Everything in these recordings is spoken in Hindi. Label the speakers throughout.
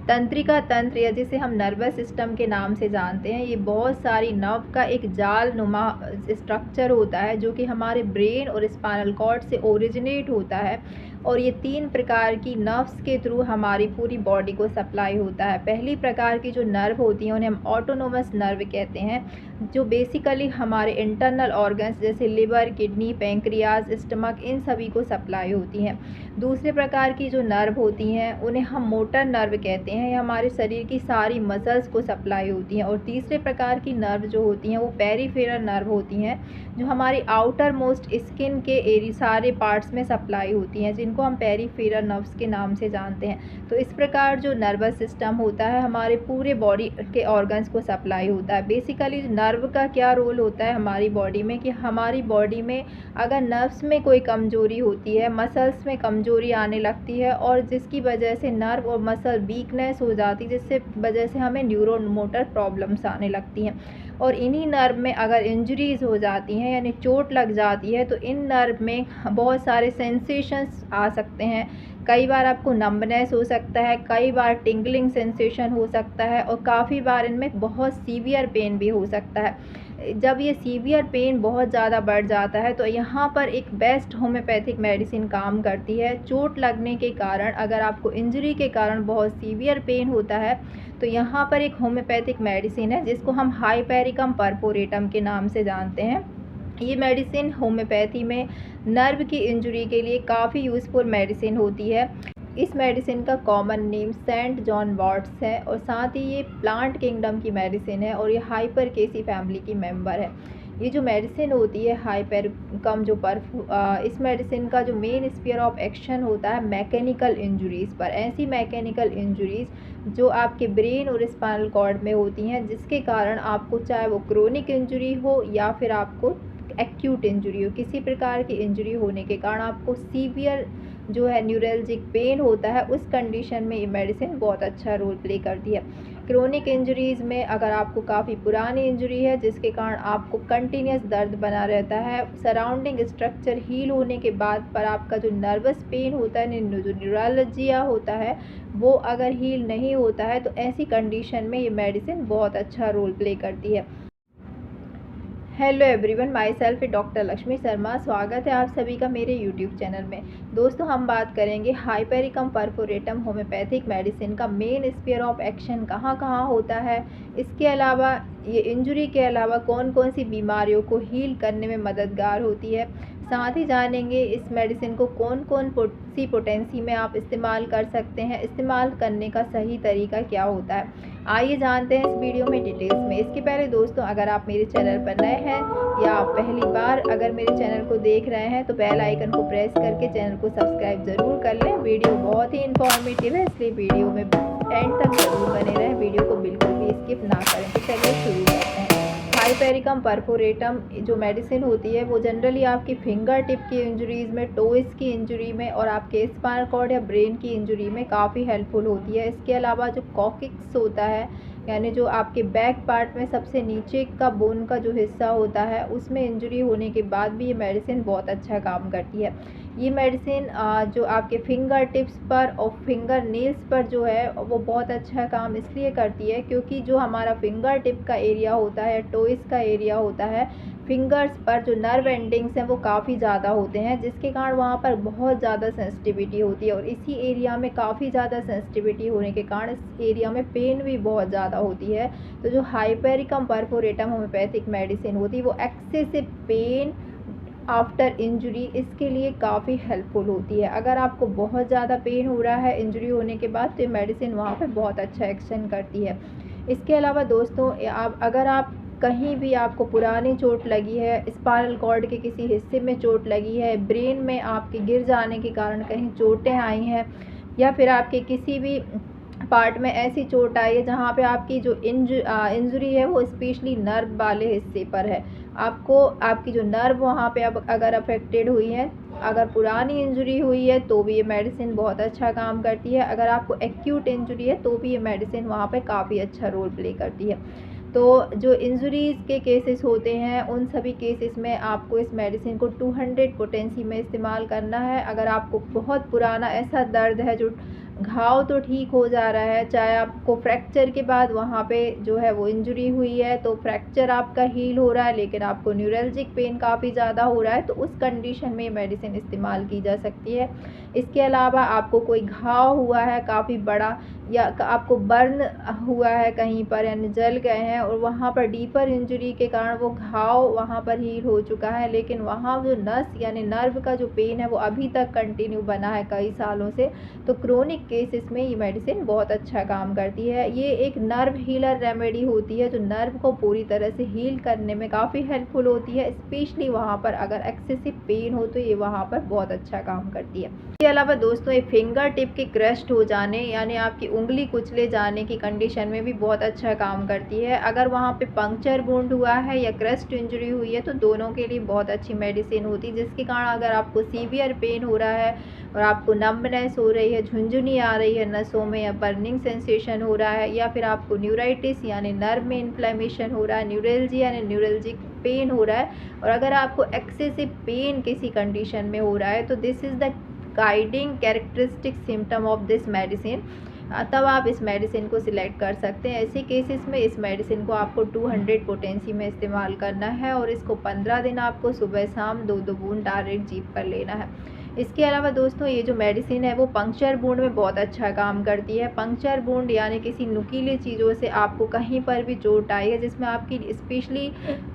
Speaker 1: तंत्रिका तंत्र या जिसे हम नर्वस सिस्टम के नाम से जानते हैं, ये बहुत सारी नर्व का एक जाल नुमा स्ट्रक्चर होता है जो कि हमारे ब्रेन और स्पाइनल कॉर्ड से ओरिजिनेट होता है। और ये 3 प्रकार की नर्व्स के थ्रू हमारी पूरी बॉडी को सप्लाई होता है। पहली प्रकार की जो नर्व होती हैं उन्हें हम ऑटोनोमस नर्व कहते हैं, जो बेसिकली हमारे इंटरनल ऑर्गन्स जैसे लिवर, किडनी, पैंक्रियाज, स्टमक इन सभी को सप्लाई होती हैं। दूसरे प्रकार की जो नर्व होती हैं उन्हें हम मोटर नर्व कहते हैं, ये हमारे शरीर की सारी मसल्स को सप्लाई होती हैं। और तीसरे प्रकार की नर्व जो होती हैं वो पेरिफेरल नर्व होती हैं, जो हमारी आउटर मोस्ट स्किन के सारे पार्ट्स में सप्लाई होती हैं, जिनको हम पेरिफेरल नर्व्स के नाम से जानते हैं। तो इस प्रकार जो नर्वस सिस्टम होता है हमारे पूरे बॉडी के ऑर्गन्स को सप्लाई होता है। बेसिकली नर्व का क्या रोल होता है हमारी बॉडी में, कि हमारी बॉडी में अगर नर्व्स में कोई कमज़ोरी होती है, मसल्स में कमज़ोरी आने लगती है और जिसकी वजह से नर्व और मसल वीकनेस हो जाती है, जिससे वजह से हमें न्यूरो मोटर प्रॉब्लम्स आने लगती हैं। और इन्हीं नर्व में अगर इंजरीज़ हो जाती हैं यानी चोट लग जाती है तो इन नर्व में बहुत सारे सेंसेशंस आ सकते हैं। कई बार आपको नंबनेस हो सकता है, कई बार टिंगलिंग सेंसेशन हो सकता है और काफ़ी बार इनमें बहुत सीवियर पेन भी हो सकता है। जब ये सीवियर पेन बहुत ज़्यादा बढ़ जाता है तो यहाँ पर एक बेस्ट होम्योपैथिक मेडिसिन काम करती है। चोट लगने के कारण, अगर आपको इंजरी के कारण बहुत सीवियर पेन होता है तो यहाँ पर एक होम्योपैथिक मेडिसिन है जिसको हम हाइपेरिकम परफोरेटम के नाम से जानते हैं। ये मेडिसिन होम्योपैथी में नर्व की इंजरी के लिए काफ़ी यूज़फुल मेडिसिन होती है। इस मेडिसिन का common name saint John worts है और साथ ही ये प्लांट किंगडम की मेडिसिन है और ये हाइपरकेसी फैमिली की मेंबर है। ये जो मेडिसिन होती है हाइपरकम इस मेडिसिन का जो मेन स्फीयर ऑफ एक्शन होता है मैकेनिकल इंजरीज़ पर। ऐसी मैकेनिकल इंजरीज़ जो आपके ब्रेन और स्पाइनल कॉर्ड में होती हैं, जिसके कारण आपको चाहे वो क्रोनिक इंजरी हो या फिर आपको एक्यूट इंजरी हो, किसी प्रकार की इंजरी होने के कारण आपको सीवियर जो है न्यूरल्जिक पेन होता है, उस कंडीशन में ये मेडिसिन बहुत अच्छा रोल प्ले करती है। क्रोनिक इंजरीज़ में अगर आपको काफ़ी पुरानी इंजरी है जिसके कारण आपको कंटिन्यूस दर्द बना रहता है, सराउंडिंग स्ट्रक्चर हील होने के बाद पर आपका जो नर्वस पेन होता है, जो न्यूरल्जिया होता है, वो अगर हील नहीं होता है तो ऐसी कंडीशन में ये मेडिसिन बहुत अच्छा रोल प्ले करती है। Hello everyone, my self doctor Lakshmi Sharma. स्वागत है आप सभी का मेरे यूट्यूब चैनल में। दोस्तों, हम बात करेंगे हाइपेरिकम परफोरेटम होम्योपैथिक मेडिसिन का मेन स्फीयर ऑफ एक्शन कहाँ कहाँ होता है। इसके अलावा ये इंजरी के अलावा कौन कौन सी बीमारियों को हील करने में मददगार होती है। साथ ही जानेंगे इस मेडिसिन को कौन कौन सी पोटेंसी में आप इस्तेमाल कर सकते हैं, इस्तेमाल करने का सही तरीका क्या होता है। आइए जानते हैं इस वीडियो में डिटेल्स में। इसके पहले दोस्तों, अगर आप मेरे चैनल पर नए हैं या आप पहली बार अगर मेरे चैनल को देख रहे हैं तो बेल आइकन को प्रेस करके चैनल को सब्सक्राइब ज़रूर कर लें। वीडियो बहुत ही इन्फॉर्मेटिव है, इसलिए वीडियो में एंड तक ज़रूर बने रहें, वीडियो को बिल्कुल भी स्किप ना करें। तो चलिए शुरू करते हैं। हाइपेरिकम परफोरेटम जो मेडिसिन होती है वो जनरली आपकी फिंगर टिप की इंजरीज़ में, टोइस की इंजरी में और आपके स्पाइनल कॉर्ड या ब्रेन की इंजरी में काफ़ी हेल्पफुल होती है। इसके अलावा जो कॉकिक्स होता है, यानी जो आपके बैक पार्ट में सबसे नीचे का बोन का जो हिस्सा होता है, उसमें इंजरी होने के बाद भी ये मेडिसिन बहुत अच्छा काम करती है। ये मेडिसिन जो आपके फिंगर टिप्स पर और फिंगर नेल्स पर जो है वो बहुत अच्छा काम इसलिए करती है क्योंकि जो हमारा फिंगर टिप का एरिया होता है, टोइस का एरिया होता है, फिंगर्स पर जो नर्व एंडिंग्स हैं वो काफ़ी ज़्यादा होते हैं, जिसके कारण वहाँ पर बहुत ज़्यादा सेंसिटिविटी होती है और इसी एरिया में काफ़ी ज़्यादा सेंसिटिविटी होने के कारण इस एरिया में पेन भी बहुत ज़्यादा होती है। तो जो हाइपेरिकम परफोरेटम होम्योपैथिक मेडिसिन होती है वो एक्सेसिव पेन आफ्टर इंजरी इसके लिए काफ़ी हेल्पफुल होती है। अगर आपको बहुत ज़्यादा पेन हो रहा है इंजरी होने के बाद तो ये मेडिसिन वहाँ पे बहुत अच्छा एक्शन करती है। इसके अलावा दोस्तों, अगर आप कहीं भी आपको पुरानी चोट लगी है, स्पाइनल कॉर्ड के किसी हिस्से में चोट लगी है, ब्रेन में आपके गिर जाने के कारण कहीं चोटें आई हैं या फिर आपके किसी भी पार्ट में ऐसी चोट आई है जहाँ पे आपकी जो इंजरी है वो स्पेशली नर्व वाले हिस्से पर है, आपको आपकी जो नर्व वहाँ पे अब अगर अफेक्टेड हुई है, अगर पुरानी इंजरी हुई है तो भी ये मेडिसिन बहुत अच्छा काम करती है। अगर आपको एक्यूट इंजरी है तो भी ये मेडिसिन वहाँ पे काफ़ी अच्छा रोल प्ले करती है। तो जो इंजरीज़ के केसेस होते हैं उन सभी केसेस में आपको इस मेडिसिन को 200 पोटेंसी में इस्तेमाल करना है। अगर आपको बहुत पुराना ऐसा दर्द है जो घाव तो ठीक हो जा रहा है, चाहे आपको फ्रैक्चर के बाद वहाँ पे जो है वो इंजरी हुई है तो फ्रैक्चर आपका हील हो रहा है, लेकिन आपको न्यूरल्जिक पेन काफ़ी ज़्यादा हो रहा है, तो उस कंडीशन में मेडिसिन इस्तेमाल की जा सकती है। इसके अलावा आपको कोई घाव हुआ है काफ़ी बड़ा, या आपको बर्न हुआ है कहीं पर, यानी जल गए हैं और वहाँ पर डीपर इंजरी के कारण वो घाव वहाँ पर हील हो चुका है, लेकिन वहाँ जो नस यानी नर्व का जो पेन है वो अभी तक कंटिन्यू बना है कई सालों से, तो क्रोनिक केसेस में ये मेडिसिन बहुत अच्छा काम करती है। ये एक नर्व हीलर रेमेडी होती है जो नर्व को पूरी तरह से हील करने में काफ़ी हेल्पफुल होती है, स्पेशली वहाँ पर अगर एक्सेसिव पेन हो तो ये वहाँ पर बहुत अच्छा काम करती है। इसके अलावा दोस्तों ये फिंगर टिप के क्रस्ट हो जाने यानी आपकी उंगली कुचले जाने की कंडीशन में भी बहुत अच्छा काम करती है। अगर वहाँ पे पंक्चर वुंड हुआ है या क्रस्ट इंजरी हुई है तो दोनों के लिए बहुत अच्छी मेडिसिन होती है, जिसके कारण अगर आपको सीवियर पेन हो रहा है और आपको नंबनेस हो रही है, झुंझुनी आ रही है नसों में, या बर्निंग सेंसेशन हो रहा है, या फिर आपको न्यूराइटिस यानी नर्व में इन्फ्लेमेशन हो रहा है, न्यूरल्जिया यानी न्यूरल्जिक पेन हो रहा है, और अगर आपको एक्सेसिव पेन किसी कंडीशन में हो रहा है तो this is the guiding characteristic symptom of this medicine, तब आप इस मेडिसिन को सिलेक्ट कर सकते हैं। ऐसे केसेस में इस मेडिसिन को आपको 200 पोटेंसी में इस्तेमाल करना है और इसको 15 दिन आपको सुबह शाम 2-2 बूंद डायरेक्ट जीभ पर लेना है। इसके अलावा दोस्तों ये जो मेडिसिन है वो पंक्चर वुंड में बहुत अच्छा काम करती है। पंक्चर वुंड यानी किसी नुकीली चीज़ों से आपको कहीं पर भी चोट आई है जिसमें आपकी स्पेशली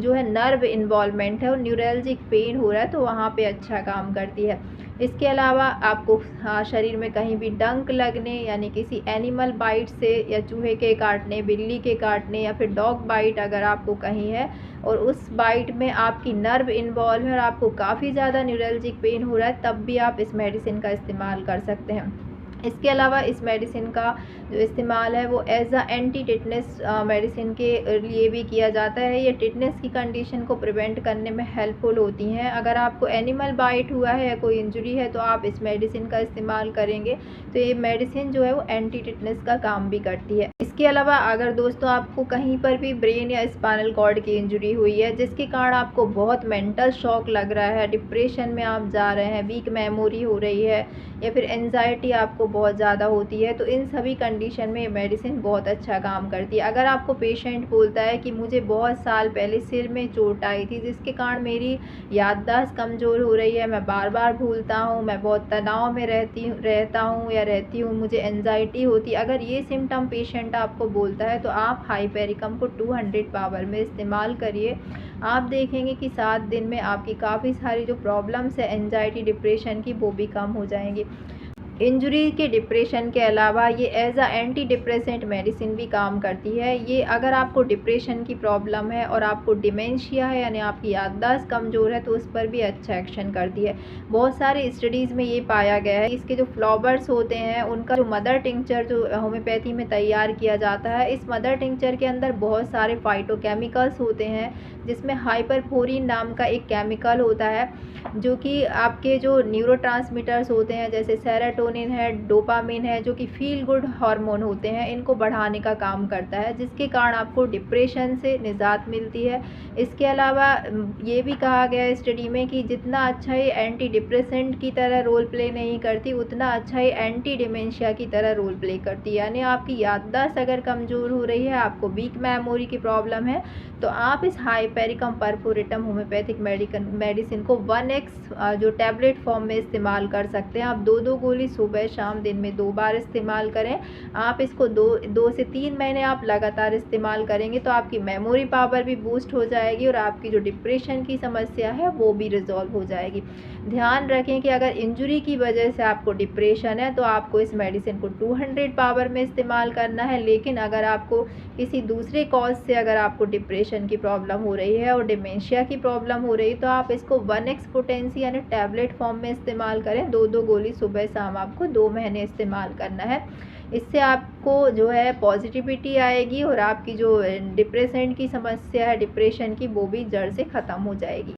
Speaker 1: जो है नर्व इन्वॉल्वमेंट है और न्यूरल्जिक पेन हो रहा है, तो वहाँ पे अच्छा काम करती है। इसके अलावा आपको शरीर में कहीं भी डंक लगने यानी किसी एनिमल बाइट से, या चूहे के काटने, बिल्ली के काटने, या फिर डॉग बाइट अगर आपको कहीं है और उस बाइट में आपकी नर्व इन्वॉल्व है और आपको काफ़ी ज़्यादा न्यूरल्जिक पेन हो रहा है, तब भी आप इस मेडिसिन का इस्तेमाल कर सकते हैं। इसके अलावा इस मेडिसिन का जो इस्तेमाल है वो as a anti tetanus medicine के लिए भी किया जाता है। ये टिटनेस की कंडीशन को प्रिवेंट करने में हेल्पफुल होती हैं। अगर आपको एनिमल बाइट हुआ है या कोई इंजरी है तो आप इस मेडिसिन का इस्तेमाल करेंगे तो ये मेडिसिन जो है वो एंटी टिटनेस का काम भी करती है। इसके अलावा अगर दोस्तों आपको कहीं पर भी ब्रेन या स्पाइनल कॉर्ड की इंजरी हुई है जिसके कारण आपको बहुत मेंटल शॉक लग रहा है, डिप्रेशन में आप जा रहे हैं, वीक मेमोरी हो रही है, या फिर एंजाइटी आपको बहुत ज़्यादा होती है, तो इन सभी कंडीशन में मेडिसिन बहुत अच्छा काम करती है। अगर आपको पेशेंट बोलता है कि मुझे बहुत साल पहले सिर में चोट आई थी जिसके कारण मेरी याददाश्त कमज़ोर हो रही है, मैं बार बार भूलता हूँ, मैं बहुत तनाव में रहता हूँ, मुझे एंजाइटी होती, अगर ये सिम्टम पेशेंट आपको बोलता है तो आप हाइपेरिकम को 200 पावर में इस्तेमाल करिए। आप देखेंगे कि 7 दिन में आपकी काफ़ी सारी जो प्रॉब्लम्स है एंजाइटी डिप्रेशन की वो भी कम हो जाएंगी। इंजरी के डिप्रेशन के अलावा ये as a anti depressant medicine भी काम करती है। ये अगर आपको डिप्रेशन की प्रॉब्लम है और आपको डिमेंशिया है यानी आपकी याददाश्त कमज़ोर है तो उस पर भी अच्छा एक्शन करती है। बहुत सारे स्टडीज़ में ये पाया गया है इसके जो फ्लावर्स होते हैं उनका जो मदर टिंक्चर जो होम्योपैथी में तैयार किया जाता है, इस मदर टिंक्चर के अंदर बहुत सारे फाइटोकेमिकल्स होते हैं जिसमें हाइपरफोरिन नाम का एक केमिकल होता है जो कि आपके जो न्यूरोट्रांसमीटर्स होते हैं जैसे सेरोटोनिन है, डोपामिन है, जो कि फील गुड हार्मोन होते हैं, इनको बढ़ाने का काम करता है जिसके कारण आपको डिप्रेशन से निजात मिलती है। इसके अलावा ये भी कहा गया है स्टडी में कि जितना अच्छा ये एंटी डिप्रेसेंट की तरह रोल प्ले नहीं करती उतना अच्छा ये एंटी डिमेंशिया की तरह रोल प्ले करती है। यानी आपकी याददाश्त अगर कमज़ोर हो रही है, आपको वीक मेमोरी की प्रॉब्लम है, तो आप इस हाइपेरिकम परफोरेटम होम्योपैथिक मेडिसिन को 1x जो टैबलेट फॉर्म में इस्तेमाल कर सकते हैं। आप 2-2 गोली सुबह शाम दिन में 2 बार इस्तेमाल करें। आप इसको 2 से 3 महीने आप लगातार इस्तेमाल करेंगे तो आपकी मेमोरी पावर भी बूस्ट हो जाएगी और आपकी जो डिप्रेशन की समस्या है वो भी रिजॉल्व हो जाएगी। ध्यान रखें कि अगर इंजरी की वजह से आपको डिप्रेशन है तो आपको इस मेडिसिन को 200 पावर में इस्तेमाल करना है, लेकिन अगर आपको किसी दूसरे कॉज से अगर आपको डिप्रेशन की प्रॉब्लम हो रही है और डिमेंशिया की प्रॉब्लम हो रही है तो आप इसको 1x पोटेंसी यानी टैबलेट फॉर्म में इस्तेमाल करें। 2-2 गोली सुबह शाम आपको 2 महीने इस्तेमाल करना है। इससे आपको जो है पॉजिटिविटी आएगी और आपकी जो डिप्रेशन की समस्या है, डिप्रेशन की, वो भी जड़ से ख़त्म हो जाएगी।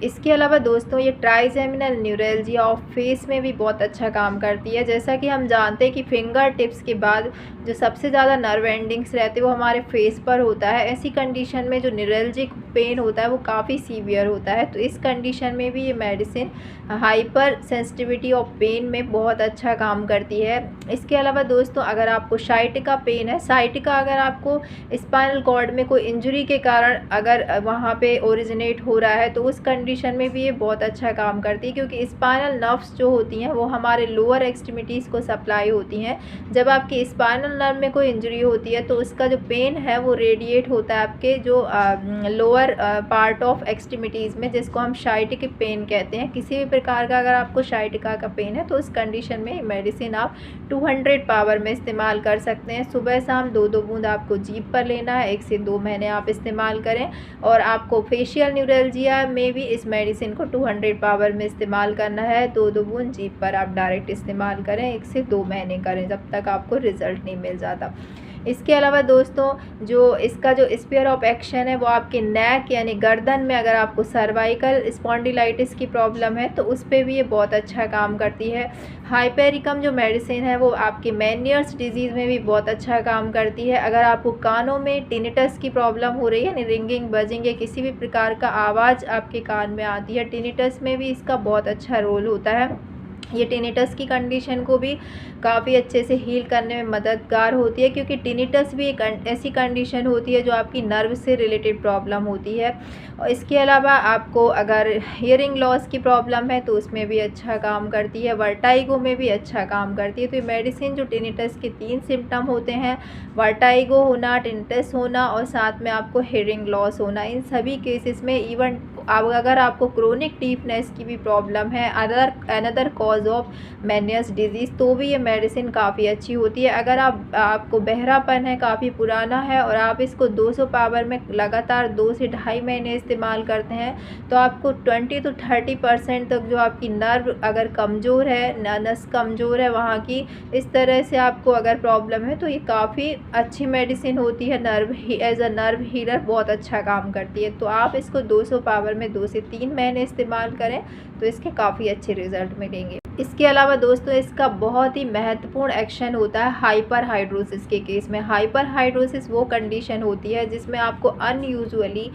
Speaker 1: इसके अलावा दोस्तों ये ट्राइजेमिनल न्यूरल्जिया ऑफ फेस में भी बहुत अच्छा काम करती है। जैसा कि हम जानते हैं कि फिंगर टिप्स के बाद जो सबसे ज़्यादा नर्व एंडिंग्स रहते हैं वो हमारे फेस पर होता है। ऐसी कंडीशन में जो न्यूरल्जिक पेन होता है वो काफ़ी सीवियर होता है। तो इस कंडीशन में भी ये medicine hyper sensitivity of pain में बहुत अच्छा काम करती है। इसके अलावा दोस्तों अगर आपको साइटिका पेन है, साइटिका अगर आपको स्पाइनल कॉर्ड में कोई इंजरी के कारण अगर वहाँ पे ओरिजिनेट हो रहा है तो उस कंडीशन में भी ये बहुत अच्छा काम करती है, क्योंकि स्पाइनल नर्व्स जो होती हैं वो हमारे लोअर एक्सट्रीमिटीज़ को सप्लाई होती हैं। जब आपकी स्पाइनल नर्व में कोई इंजरी होती है तो उसका जो पेन है वो रेडिएट होता है आपके जो लोअर पार्ट ऑफ एक्सट्रीमिटीज़ में, जिसको हम साइटिक पेन कहते हैं। किसी भी प्रकार का अगर आपको साइटिका का पेन है तो उस कंडीशन में मेडिसिन आप 200 पावर में इस्तेमाल कर सकते हैं। सुबह शाम 2-2 बूंद आपको जीभ पर लेना है, 1 से 2 महीने आप इस्तेमाल करें। और आपको फेशियल न्यूरल्जिया में भी इस मेडिसिन को 200 पावर में इस्तेमाल करना है। 2-2 बूंद जीभ पर आप डायरेक्ट इस्तेमाल करें, 1 से 2 महीने करें जब तक आपको रिज़ल्ट नहीं मिल जाता। इसके अलावा दोस्तों जो इसका जो स्फीयर ऑफ एक्शन है वो आपके नेक यानी गर्दन में अगर आपको सर्वाइकल स्पॉन्डिलाइटिस की प्रॉब्लम है तो उस पर भी ये बहुत अच्छा काम करती है। हाइपेरिकम जो मेडिसिन है वो आपके मेनियर्स डिजीज़ में भी बहुत अच्छा काम करती है। अगर आपको कानों में टिनिटस की प्रॉब्लम हो रही है यानी रिंगिंग बजिंग या किसी भी प्रकार का आवाज़ आपके कान में आती है, टिनिटस में भी इसका बहुत अच्छा रोल होता है। ये टिनिटस की कंडीशन को भी काफ़ी अच्छे से हील करने में मददगार होती है, क्योंकि टिनिटस भी एक ऐसी कंडीशन होती है जो आपकी नर्व से रिलेटेड प्रॉब्लम होती है। और इसके अलावा आपको अगर हियरिंग लॉस की प्रॉब्लम है तो उसमें भी अच्छा काम करती है, वर्टाइगो में भी अच्छा काम करती है। तो ये मेडिसिन जो टिनिटस के 3 सिम्टम होते हैं, वर्टाइगो होना, टिनिटस होना और साथ में आपको हियरिंग लॉस होना, इन सभी केसेस में इवन अगर आपको क्रोनिक डीफनेस की भी प्रॉब्लम है, अनदर कॉज ऑफ मेनियस डिजीज़, तो भी ये मेडिसिन काफ़ी अच्छी होती है। अगर आपको बहरापन है, काफ़ी पुराना है और आप इसको 200 पावर में लगातार 2 से ढाई महीने इस्तेमाल करते हैं तो आपको 20 to 30% तक जो आपकी नर्व अगर कमज़ोर है, नस कमज़ोर है वहाँ की, इस तरह से आपको अगर प्रॉब्लम है तो ये काफ़ी अच्छी मेडिसिन होती है। एज अ नर्व हीलर बहुत अच्छा काम करती है। तो आप इसको 200 पावर में 2 से 3 महीने इस्तेमाल करें तो इसके काफ़ी अच्छे रिज़ल्ट मिलेंगे। इसके अलावा दोस्तों इसका बहुत ही महत्वपूर्ण एक्शन होता है हाइपर हाइड्रोसिस के केस में। हाइपर हाइड्रोसिस वो कंडीशन होती है जिसमें आपको अनयूजुअली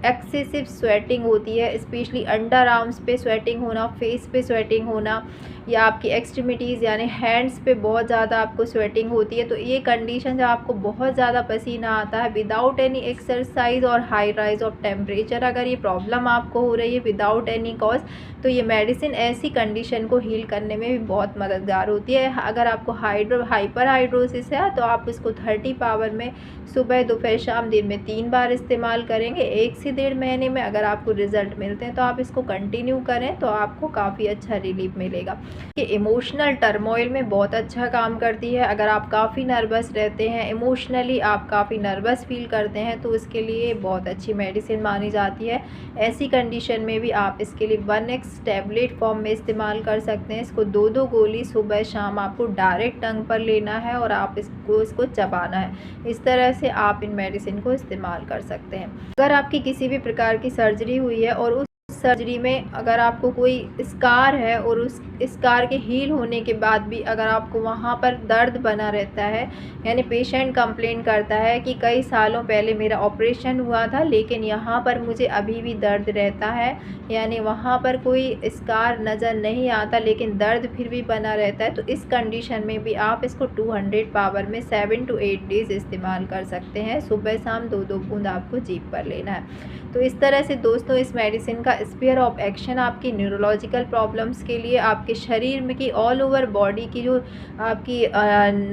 Speaker 1: एक्सेसिव स्वेटिंग होती है, स्पेशली अंडर आर्म्स पे स्वेटिंग होना, फेस पे स्वेटिंग होना, या आपकी एक्सट्रीमिटीज़ यानी हैंड्स पे बहुत ज़्यादा आपको स्वेटिंग होती है। तो ये कंडीशन जब आपको बहुत ज़्यादा पसीना आता है विदाउट एनी एक्सरसाइज और हाई राइज ऑफ टेम्परेचर, अगर ये प्रॉब्लम आपको हो रही है विदाउट एनी कॉज, तो ये मेडिसिन ऐसी कंडीशन को हील करने में भी बहुत मददगार होती है। अगर आपको हाइपर हाइड्रोसिस है तो आप इसको 30 पावर में सुबह दोपहर शाम दिन में 3 बार इस्तेमाल करेंगे, 1 से 1.5 महीने में अगर आपको रिजल्ट मिलते हैं तो आप इसको कंटिन्यू करें तो आपको काफ़ी अच्छा रिलीफ मिलेगा। ये इमोशनल टर्मोइल में बहुत अच्छा काम करती है। अगर आप काफ़ी नर्वस रहते हैं, इमोशनली आप काफ़ी नर्वस फील करते हैं तो उसके लिए बहुत अच्छी मेडिसिन मानी जाती है। ऐसी कंडीशन में भी आप इसके लिए 1x टैबलेट फॉर्म में इस्तेमाल कर सकते हैं। इसको 2-2 गोली सुबह शाम आपको डायरेक्ट टंग पर लेना है और आप इसको चबाना है। इस तरह से आप इन मेडिसिन को इस्तेमाल कर सकते हैं। अगर आपकी किसी भी प्रकार की सर्जरी हुई है और उस सर्जरी में अगर आपको कोई स्कार है और उस स्कार के हील होने के बाद भी अगर आपको वहाँ पर दर्द बना रहता है, यानी पेशेंट कंप्लेन करता है कि कई सालों पहले मेरा ऑपरेशन हुआ था लेकिन यहाँ पर मुझे अभी भी दर्द रहता है, यानी वहाँ पर कोई स्कार नज़र नहीं आता लेकिन दर्द फिर भी बना रहता है, तो इस कंडीशन में भी आप इसको 200 पावर में 7 to 8 डेज़ इस्तेमाल कर सकते हैं। सुबह शाम 2-2 बूंद आपको जीभ पर लेना है। तो इस तरह से दोस्तों इस मेडिसिन का स्फीयर ऑफ एक्शन आपकी न्यूरोलॉजिकल प्रॉब्लम्स के लिए, आपके शरीर में की ऑल ओवर बॉडी की जो आपकी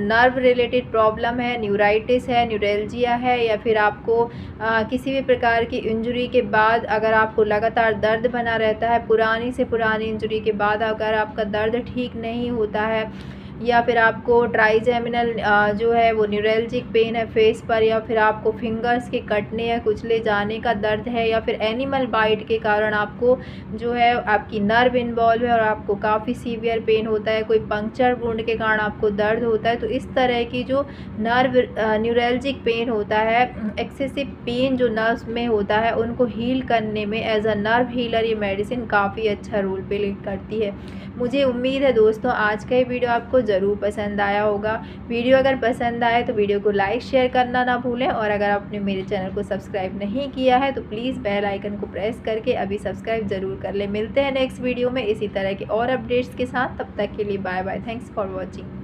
Speaker 1: नर्व रिलेटेड प्रॉब्लम है, न्यूराइटिस है, न्यूरल्जिया है, या फिर आपको किसी भी प्रकार की इंजरी के बाद अगर आपको लगातार दर्द बना रहता है, पुरानी से पुरानी इंजरी के बाद अगर आपका दर्द ठीक नहीं होता है, या फिर आपको ट्राइजेमिनल जो है वो न्यूरल्जिक पेन है फेस पर, या फिर आपको फिंगर्स के कटने या कुचले जाने का दर्द है, या फिर एनिमल बाइट के कारण आपको जो है आपकी नर्व इन्वॉल्व है और आपको काफ़ी सीवियर पेन होता है, कोई पंक्चर वुंड के कारण आपको दर्द होता है, तो इस तरह की जो नर्व न्यूरल्जिक पेन होता है, एक्सेसिव पेन जो नर्व्स में होता है, उनको हील करने में एज अ नर्व हीलर ये मेडिसिन काफ़ी अच्छा रोल प्ले करती है। मुझे उम्मीद है दोस्तों आज का ये वीडियो आपको ज़रूर पसंद आया होगा। वीडियो अगर पसंद आए तो वीडियो को लाइक शेयर करना ना भूलें, और अगर आपने मेरे चैनल को सब्सक्राइब नहीं किया है तो प्लीज़ बेल आइकन को प्रेस करके अभी सब्सक्राइब ज़रूर कर लें। मिलते हैं नेक्स्ट वीडियो में इसी तरह के और अपडेट्स के साथ। तब तक के लिए bye bye. Thanks for watching.